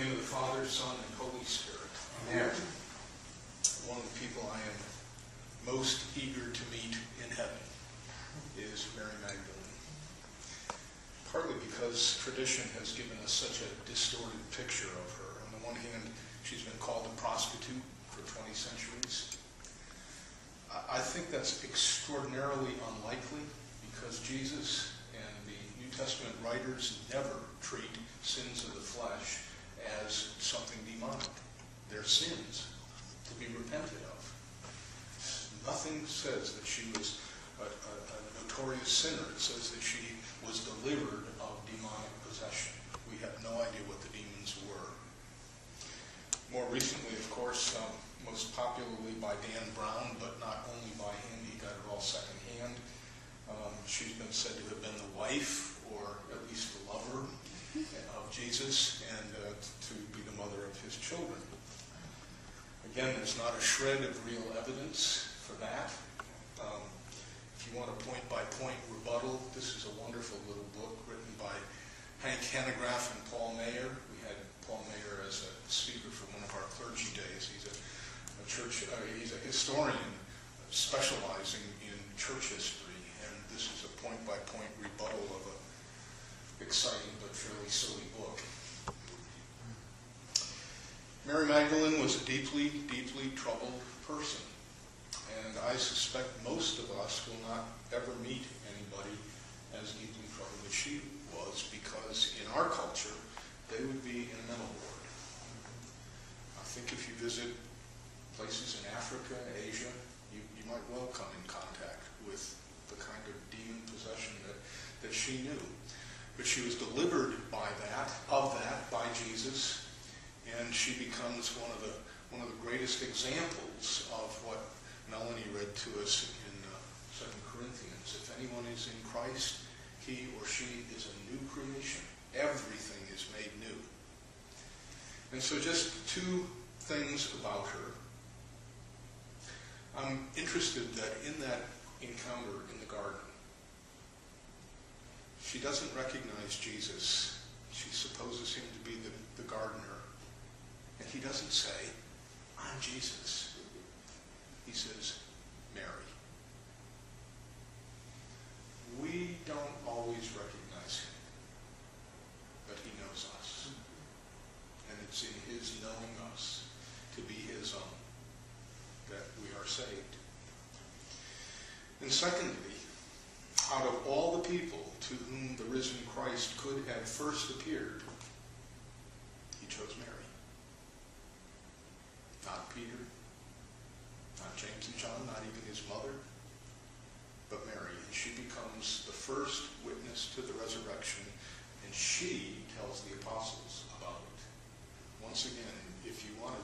name of the Father, Son, and Holy Spirit. Amen. One of the people I am most eager to meet in heaven is Mary Magdalene. Partly because tradition has given us such a distorted picture of her. On the one hand, she's been called a prostitute for 20 centuries. I think that's extraordinarily unlikely because Jesus and the New Testament writers never treat sins of the flesh as something demonic. They're sins to be repented of. Nothing says that she was a notorious sinner. It says that she was delivered of demonic possession. We have no idea what the demons were. More recently, of course, most popularly by Dan Brown, but not only by him, he got it all secondhand. She's been said to have been the wife, or at least the lover, of Jesus, and to be the mother of his children. Again, there's not a shred of real evidence for that. If you want a point-by-point rebuttal, this is a wonderful little book written by Hank Hanegraaff and Paul Mayer. We had Paul Mayer as a speaker for one of our clergy days. He's he's a historian specializing in church history, and this is a point-by-point rebuttal of an exciting but fairly silly book. Mary Magdalene was a deeply, deeply troubled person, and I suspect most of us will not ever meet anybody as deeply troubled as she was, because in our culture, they would be in a mental ward. I think if you visit places in Africa, Asia, you might well come in contact with the kind of demon possession that she knew. But she was delivered by by Jesus, and she becomes one of the greatest examples of what Melanie read to us in 2 Corinthians. If anyone is in Christ, he or she is a new creation. Everything is made new. And so just two things about her. I'm interested that in that encounter in the garden, she doesn't recognize Jesus. She supposes him to be the gardener. And he doesn't say, "I'm Jesus." He says, "Mary." We don't always recognize him, but he knows us. And it's in his knowing us to be his own that we are saved. And secondly, out of all the people to whom the risen Christ could have first appeared, he chose Mary. Not Peter, not James and John, not even his mother, but Mary. And she becomes the first witness to the resurrection, and she tells the apostles about it. Once again, if you want to